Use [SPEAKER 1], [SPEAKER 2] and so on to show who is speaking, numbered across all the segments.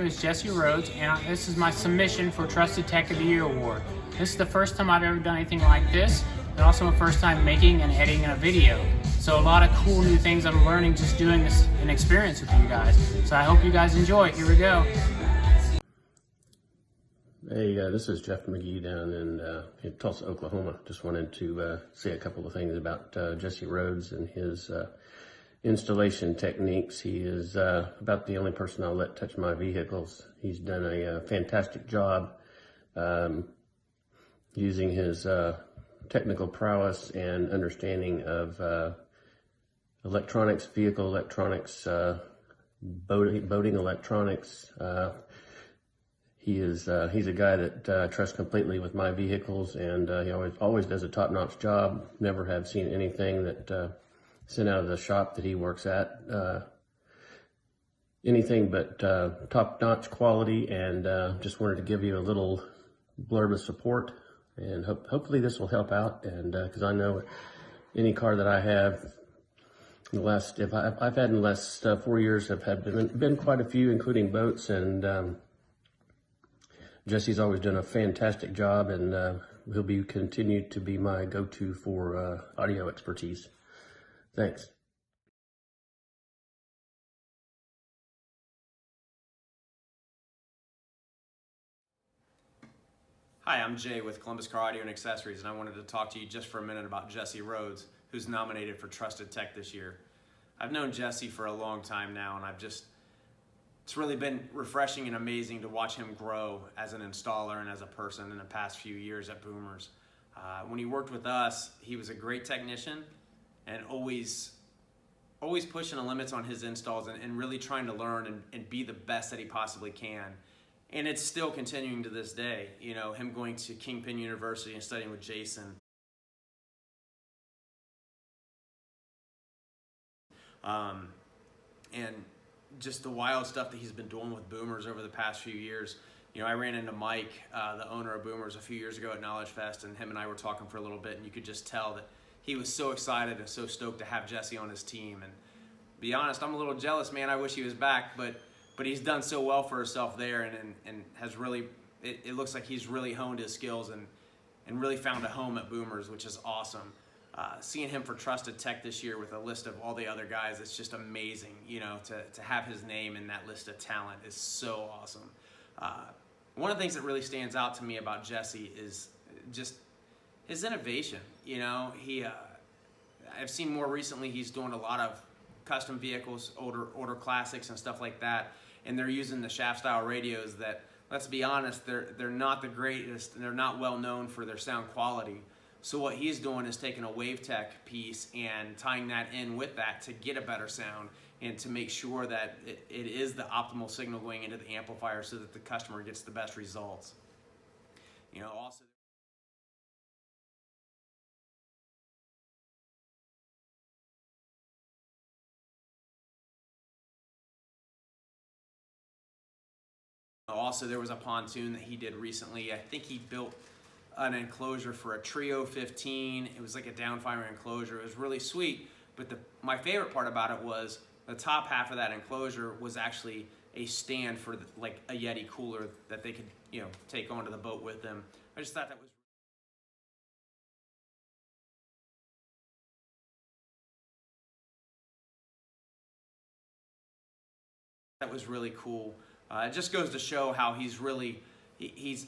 [SPEAKER 1] name is Jesse Rhodes, and this is my submission for Trusted Tech of the Year Award. This is the first time I've ever done anything like this, and also my first time making and editing a video. So a lot of cool new things I'm learning just doing this an experience with you guys. So I hope you guys enjoy. Here we go.
[SPEAKER 2] Hey, this is Jeff McGee down in Tulsa, Oklahoma. Just wanted to say a couple of things about Jesse Rhodes and his installation techniques. He is about the only person I'll let touch my vehicles. He's done a fantastic job using his technical prowess and understanding of electronics, vehicle electronics, boating electronics. He's a guy that trusts completely with my vehicles, and he always does a top-notch job. Never have seen anything that sent out of the shop that he works at anything but top-notch quality, and just wanted to give you a little blurb of support, and hopefully this will help out. And because I know any car that I have in the last, I've had in the last 4 years, have been quite a few, including boats, and Jesse's always done a fantastic job, and he'll be continued to be my go-to for audio expertise. Thanks.
[SPEAKER 3] Hi, I'm Jay with Columbus Car Audio and Accessories, and I wanted to talk to you just for a minute about Jesse Rhodes, who's nominated for Trusted Tech this year. I've known Jesse for a long time now, and it's really been refreshing and amazing to watch him grow as an installer and as a person in the past few years at Boomers. When he worked with us, he was a great technician and always pushing the limits on his installs and really trying to learn and be the best that he possibly can. And it's still continuing to this day. You know, him going to Kingpin University and studying with Jason. And just the wild stuff that he's been doing with Boomers over the past few years. You know, I ran into Mike, the owner of Boomers, a few years ago at Knowledge Fest, and him and I were talking for a little bit, and you could just tell that he was so excited and so stoked to have Jesse on his team. And be honest, I'm a little jealous, man. I wish he was back, but he's done so well for himself there, and has really, it looks like he's really honed his skills and really found a home at Boomers, which is awesome. Seeing him for Trusted Tech this year with a list of all the other guys, it's just amazing. You know, to have his name in that list of talent is so awesome. One of the things that really stands out to me about Jesse is just his innovation. You know, I've seen more recently he's doing a lot of custom vehicles, older classics and stuff like that, and they're using the shaft style radios that, let's be honest, they're not the greatest, and they're not well known for their sound quality. So what he's doing is taking a WaveTech piece and tying that in with that to get a better sound and to make sure that it is the optimal signal going into the amplifier so that the customer gets the best results. You know, also there was a pontoon that he did recently. I think he built an enclosure for a Trio 15. It was like a downfire enclosure. It was really sweet, but my favorite part about it was the top half of that enclosure was actually a stand for like a Yeti cooler that they could, you know, take onto the boat with them. I just thought that was really cool. It just goes to show how he's really, he's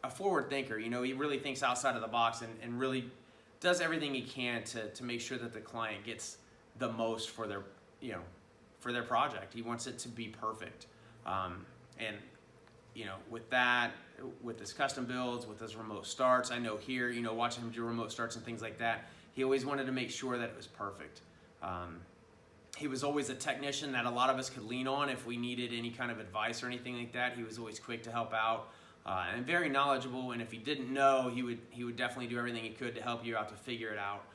[SPEAKER 3] a forward thinker. You know, he really thinks outside of the box and really does everything he can to make sure that the client gets the most for their, you know, for their project. He wants it to be perfect. And, you know, with that, with his custom builds, with his remote starts, I know here, you know, watching him do remote starts and things like that, he always wanted to make sure that it was perfect. He was always a technician that a lot of us could lean on if we needed any kind of advice or anything like that. He was always quick to help out, and very knowledgeable. And if he didn't know, he would definitely do everything he could to help you out to figure it out.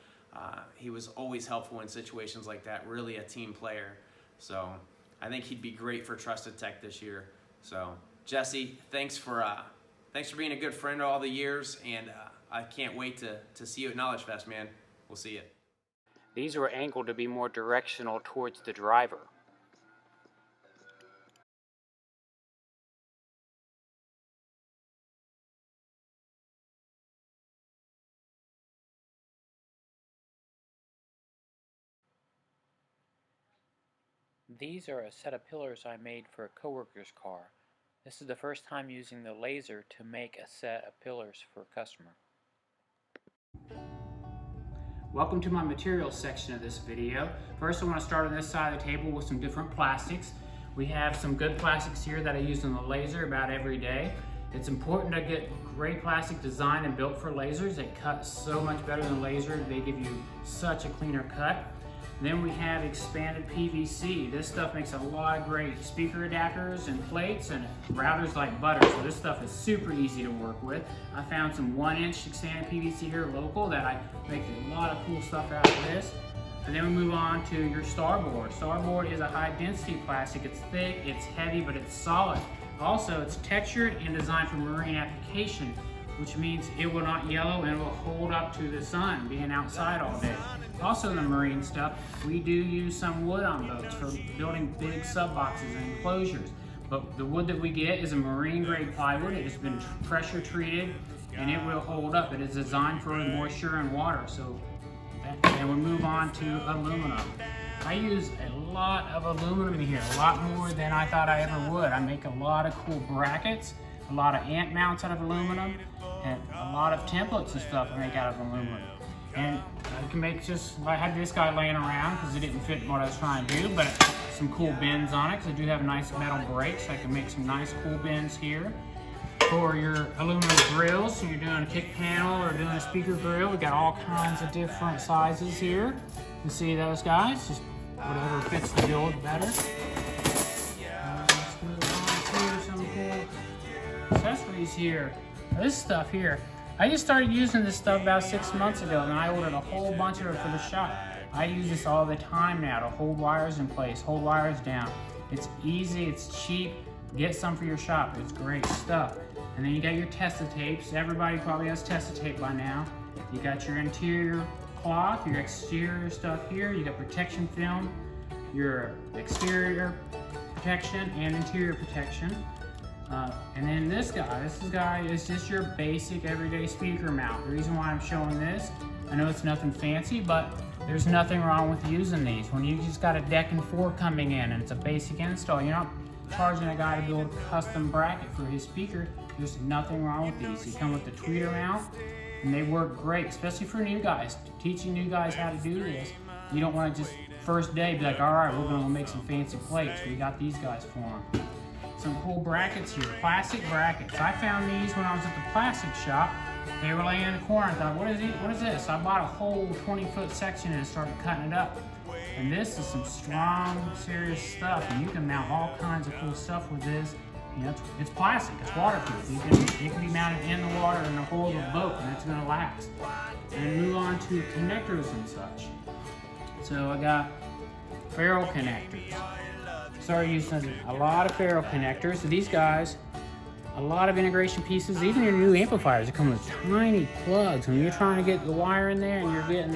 [SPEAKER 3] He was always helpful in situations like that. Really a team player. So I think he'd be great for Trusted Tech this year. So Jesse, thanks for being a good friend all the years, and I can't wait to see you at Knowledge Fest, man. We'll see you.
[SPEAKER 1] These were angled to be more directional towards the driver. These are a set of pillars I made for a coworker's car. This is the first time using the laser to make a set of pillars for a customer. Welcome to my materials section of this video. First I want to start on this side of the table with some different plastics. We have some good plastics here that I use on the laser about every day. It's important to get great plastic designed and built for lasers. They cut so much better than laser. They give you such a cleaner cut. And then we have expanded PVC. This stuff makes a lot of great speaker adapters and plates and routers like butter. So this stuff is super easy to work with. I found some 1-inch expanded PVC here local that I make a lot of cool stuff out of this. And then we move on to your Starboard. Starboard is a high density plastic. It's thick, it's heavy, but it's solid. Also, it's textured and designed for marine application, which means it will not yellow and it will hold up to the sun, being outside all day. Also in the marine stuff, we do use some wood on boats for building big sub boxes and enclosures. But the wood that we get is a marine grade plywood. It has been pressure treated and it will hold up. It is designed for moisture and water. And we move on to aluminum. I use a lot of aluminum here, a lot more than I thought I ever would. I make a lot of cool brackets, a lot of ant mounts out of aluminum, and a lot of templates and stuff I make out of aluminum. And I can make I had this guy laying around because it didn't fit what I was trying to do, but some cool bends on it because I do have nice metal brakes. I can make some nice cool bends here. For your aluminum grills, so you're doing a kick panel or doing a speaker grill, we got all kinds of different sizes here. You see those guys? Just whatever fits the build better. Let's move on to some cool accessories here. This stuff here, I just started using this stuff about 6 months ago, and I ordered a whole bunch of it for the shop. I use this all the time now to hold wires in place, hold wires down. It's easy, it's cheap. Get some for your shop. It's great stuff. And then you got your Testa tapes. Everybody probably has Testa tape by now. You got your interior cloth, your exterior stuff here. You got protection film, your exterior protection and interior protection. And then this guy is just your basic everyday speaker mount. The reason why I'm showing this, I know it's nothing fancy, but there's nothing wrong with using these. When you just got a deck and fork coming in and it's a basic install, you're not charging a guy to build a custom bracket for his speaker. There's nothing wrong with these. They come with the tweeter mount and they work great, especially for new guys. Teaching new guys how to do this. You don't want to just first day be like, all right, we're gonna make some fancy plates. We got these guys for them. Some cool brackets here, plastic brackets. I found these when I was at the plastic shop. They were laying in the corner. I thought, what is this? I bought a whole 20-foot section and started cutting it up. And this is some strong, serious stuff. And you can mount all kinds of cool stuff with this. You know, it's plastic, it's waterproof. You can be mounted in the water in the hull of a boat and it's gonna last. And move on to connectors and such. So I got ferrule connectors. Started using a lot of ferrule connectors. So these guys, a lot of integration pieces, even your new amplifiers, they come with tiny plugs. When you're trying to get the wire in there and you're getting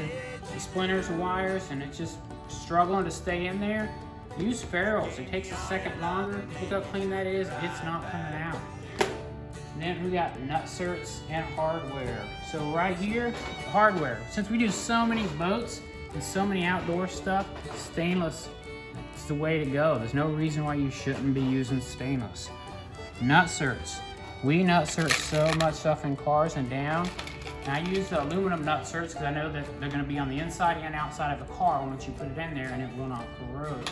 [SPEAKER 1] the splinters of wires and it's just struggling to stay in there, use ferrules. It takes a second longer. Look how clean that is. It's not coming out. And then we got nut certs and hardware. So right here, hardware. Since we do so many boats and so many outdoor stuff, stainless is the way to go. There's no reason why you shouldn't be using stainless. Nut certs. We nut cert so much stuff in cars and down. And I use the aluminum nut certs because I know that they're going to be on the inside and outside of the car once you put it in there, and it will not corrode.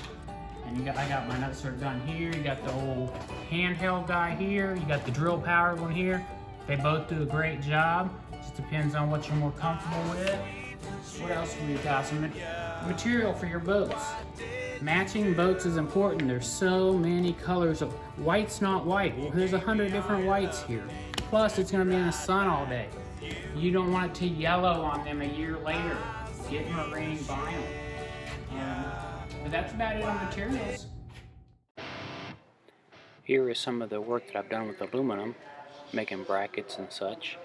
[SPEAKER 1] And I got my nut cert gun here. You got the old handheld guy here. You got the drill powered one here. They both do a great job. Just depends on what you're more comfortable with. What else do we got? Some material for your boats. Matching boats is important. There's so many colors of white's not white. Well, there's 100 different whites here. Plus, it's going to be in the sun all day. You don't want it to yellow on them a year later. Get marine vinyl. But that's about it on materials. Here is some of the work that I've done with aluminum, making brackets and such.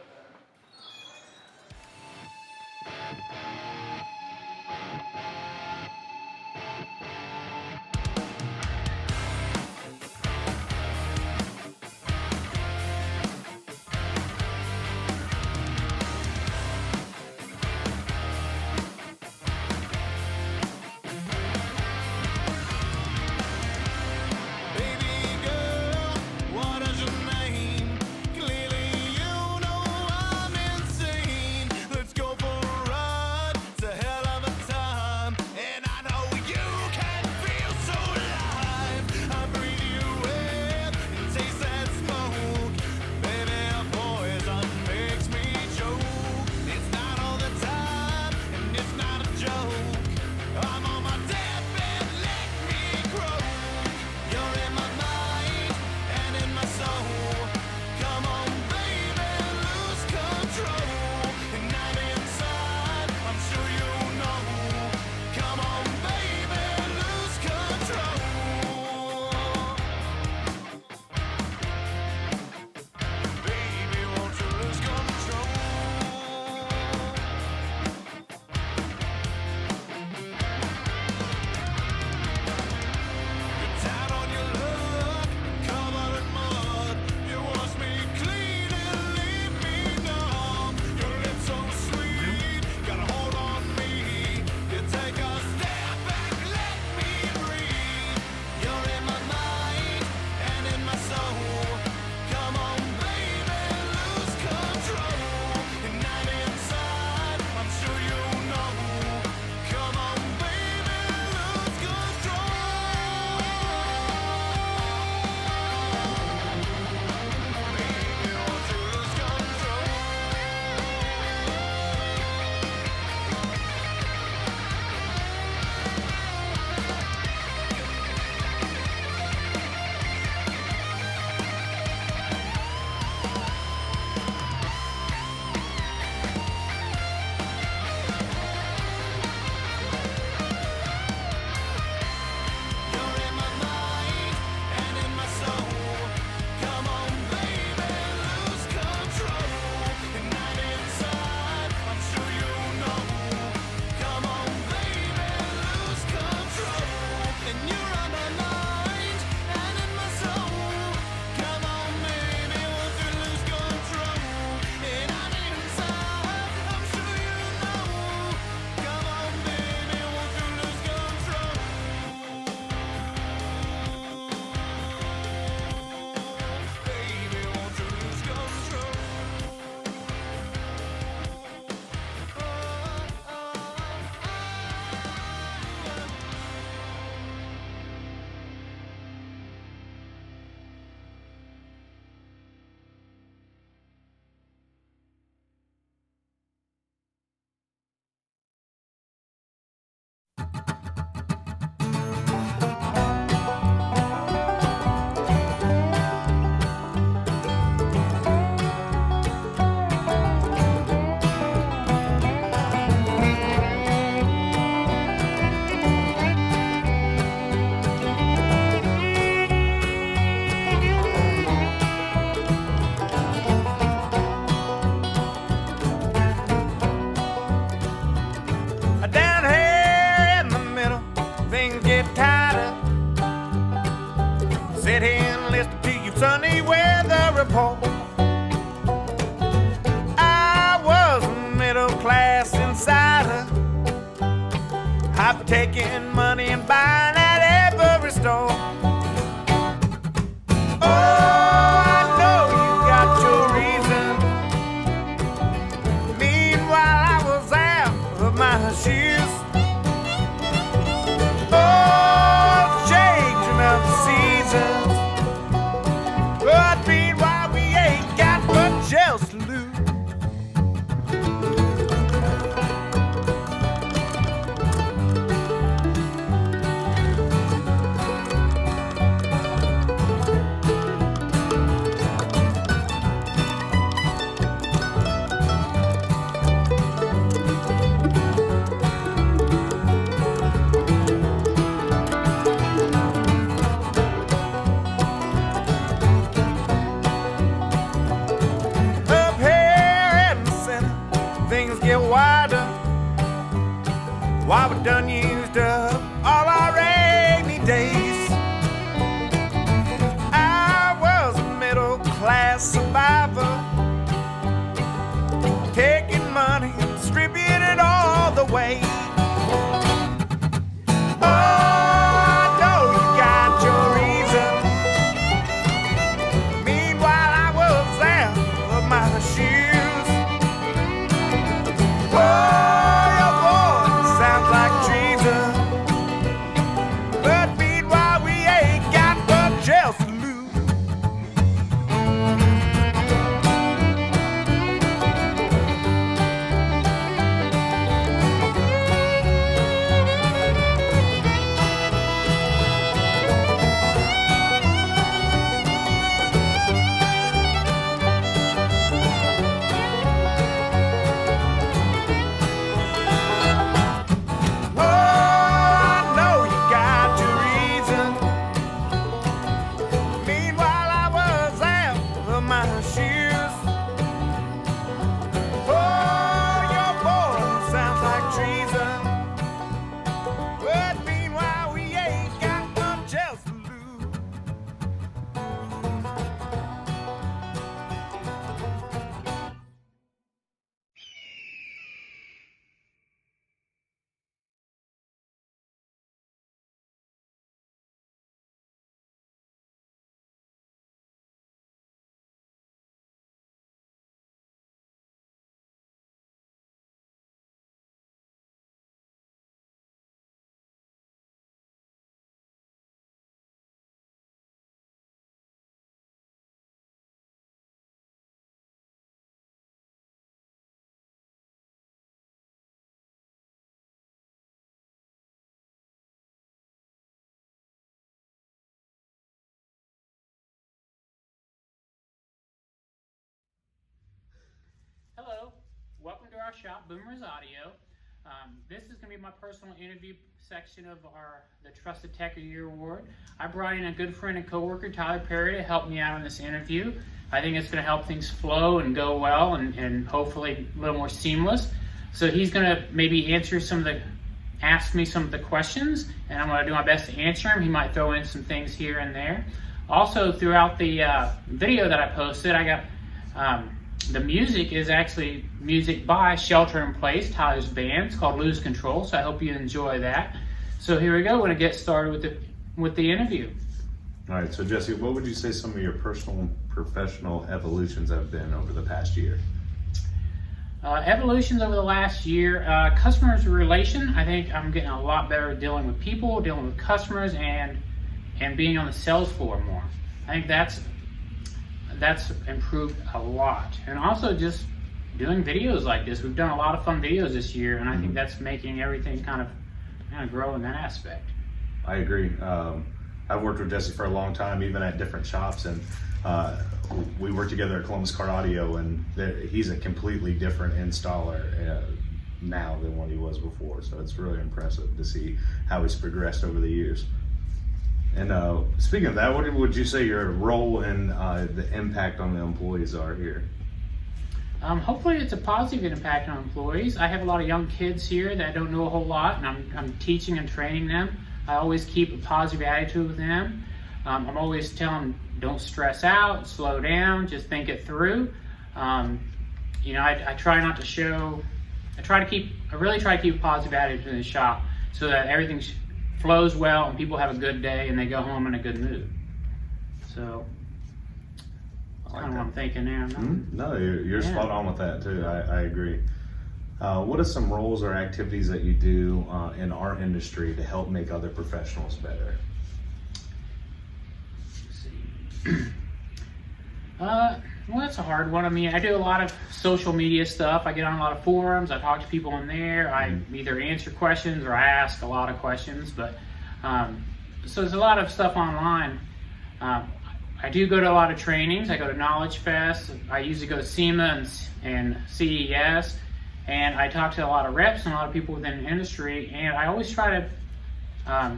[SPEAKER 4] I've taken money and buying at every store. Oh, I know you got your reason. Meanwhile, I was out of my shoes. Oh, changing of the seasons. But meanwhile, we ain't got much else to lose. Why we done used up all our rainy days. I was a middle class survivor, taking money and distributing it all the way. Oh, I know you got your reason. Meanwhile, I was out of my shoes. Oh,
[SPEAKER 1] Hello, welcome to our shop, Boomers Audio. This is going to be my personal interview section of the Trusted Tech of the Year Award. I brought in a good friend and coworker, Tyler Perry, to help me out on this interview. I think it's going to help things flow and go well and hopefully a little more seamless. So he's going to maybe ask me some of the questions, and I'm going to do my best to answer them. He might throw in some things here and there. Also, throughout the video that I posted, I got the music is actually music by Shelter in Place, Tyler's band. It's called Lose Control, so I hope you enjoy that. So here we go. We're going to get started with the interview.
[SPEAKER 5] All right, so Jesse, what would you say some of your personal and professional evolutions have been over the past year?
[SPEAKER 1] Evolutions over the last year, customers relation. I think I'm getting a lot better at dealing with people, dealing with customers, and being on the sales floor more. I think that's improved a lot. And also just doing videos like this. We've done a lot of fun videos this year, and I think that's making everything kind of grow in that aspect.
[SPEAKER 5] I agree. I've worked with Jesse for a long time, even at different shops, and we work together at Columbus Car Audio, and he's a completely different installer now than what he was before. So it's really impressive to see how he's progressed over the years. And speaking of that, what would you say your role and the impact on the employees are here?
[SPEAKER 1] Hopefully it's a positive impact on employees. I have a lot of young kids here that don't know a whole lot, and I'm teaching and training them. I always keep a positive attitude with them. I'm always telling them, don't stress out, slow down, just think it through. I try not to show, I really try to keep a positive attitude in the shop. so that everything flows well and people have a good day and they go home in a good mood. So that's kind of what I'm thinking there.
[SPEAKER 5] No, you're
[SPEAKER 1] Yeah.
[SPEAKER 5] spot on with that too. I agree. What are some roles or activities that you do in our industry to help make other professionals better?
[SPEAKER 1] Well, that's a hard one. I mean, I do a lot of social media stuff. I get on a lot of forums. I talk to people in there. I either answer questions or I ask a lot of questions. But so there's a lot of stuff online. I do go to a lot of trainings. I go to Knowledge Fest. I usually go to SEMA and CES. And I talk to a lot of reps and a lot of people within the industry. And I always try to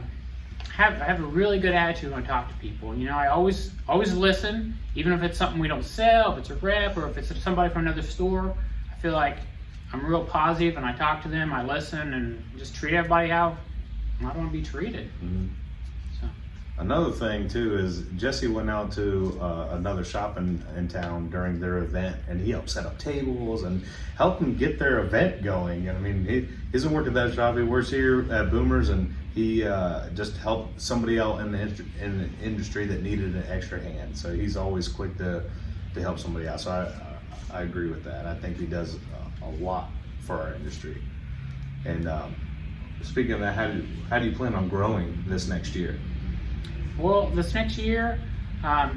[SPEAKER 1] have a really good attitude when I talk to people. You know, I always listen, even if it's something we don't sell, if it's a rep or if it's somebody from another store. I feel like I'm real positive and I talk to them, I listen, and just treat everybody how I want to be treated. So.
[SPEAKER 5] Another thing too is Jesse went out to another shop in town during their event, and he helped set up tables and helped them get their event going. I mean, he doesn't work at that shop; he works here at Boomers, and he just helped somebody out in the industry that needed an extra hand. So he's always quick to help somebody out. So I agree with that. I think he does a lot for our industry. And speaking of that, how do you plan on growing this next year?
[SPEAKER 1] Well, this next year, I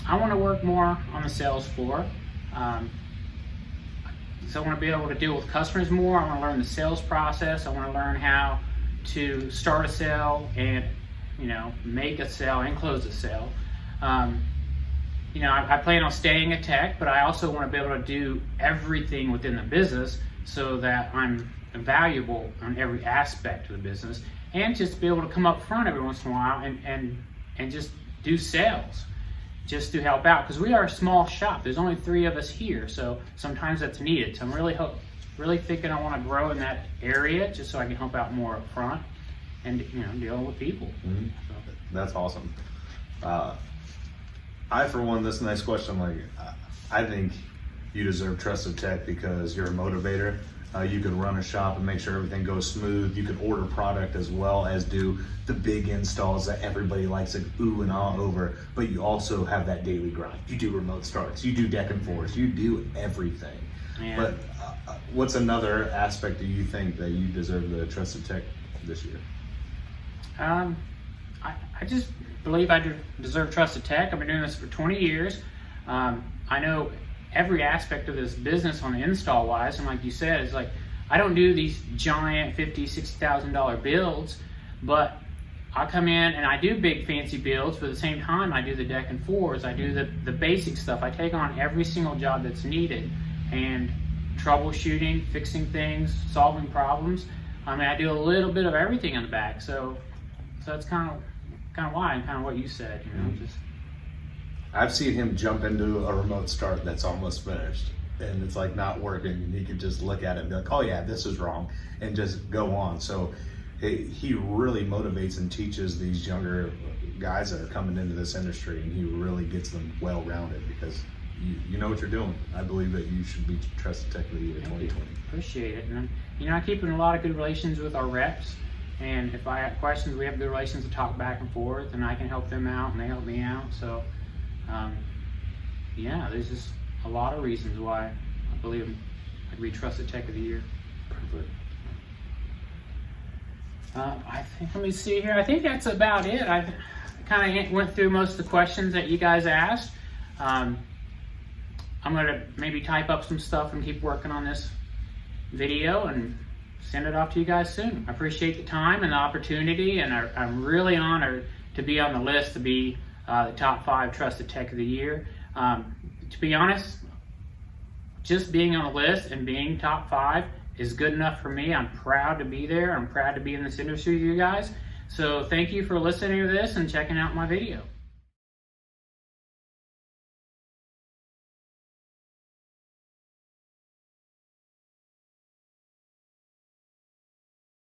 [SPEAKER 1] want to work more on the sales floor. So I want to be able to deal with customers more. I want to learn the sales process. I want to learn how to start a sale and, you know, make a sale and close a sale. You know, I plan on staying a tech, but I also want to be able to do everything within the business so that I'm valuable on every aspect of the business, and just be able to come up front every once in a while and just do sales, just to help out, because we are a small shop. There's only 3 of us here, so sometimes that's needed. So I'm really thinking I want to grow in that area just so I can help out more up front and, you know, deal with people. So.
[SPEAKER 5] That's awesome. I, for one, this next question, like, I think you deserve Trusted Tech because you're a motivator. You can run a shop and make sure everything goes smooth. You can order product as well as do the big installs that everybody likes to ooh and ah over, but you also have that daily grind. You do remote starts, you do deck and force, you do everything.
[SPEAKER 1] Yeah.
[SPEAKER 5] But what's another aspect do you think that you deserve the Trusted Tech this year?
[SPEAKER 1] I just believe I deserve Trusted Tech. I've been doing this for 20 years. I know every aspect of this business on the install wise, and like you said, it's like I don't do these giant $50,000-$60,000 builds, but I come in and I do big fancy builds, but at the same time I do the deck and fours, I do the basic stuff. I take on every single job that's needed, and troubleshooting, fixing things, solving problems. I mean, I do a little bit of everything in the back, so that's kind of why, and kind of what you said, you know, just.
[SPEAKER 5] I've seen him jump into a remote start that's almost finished and it's like not working, and he could just look at it and be like, oh yeah, this is wrong, and just go on. So he really motivates and teaches these younger guys that are coming into this industry, and he really gets them well-rounded because you know what you're doing. I believe that you should be Trusted Tech of the Year 2020.
[SPEAKER 1] Appreciate it. And you know, I keep in a lot of good relations with our reps, and if I have questions, we have good relations to talk back and forth, and I can help them out and they help me out. So yeah, there's just a lot of reasons why I believe I'd be Trusted Tech of the Year.
[SPEAKER 5] Perfect.
[SPEAKER 1] I think, let me see here. I think that's about it. I kind of went through most of the questions that you guys asked. I'm gonna maybe type up some stuff and keep working on this video and send it off to you guys soon. I appreciate the time and the opportunity, and I'm really honored to be on the list to be the top 5 Trusted Tech of the Year. To be honest, just being on the list and being top 5 is good enough for me. I'm proud to be there. I'm proud to be in this industry with you guys. So thank you for listening to this and checking out my video.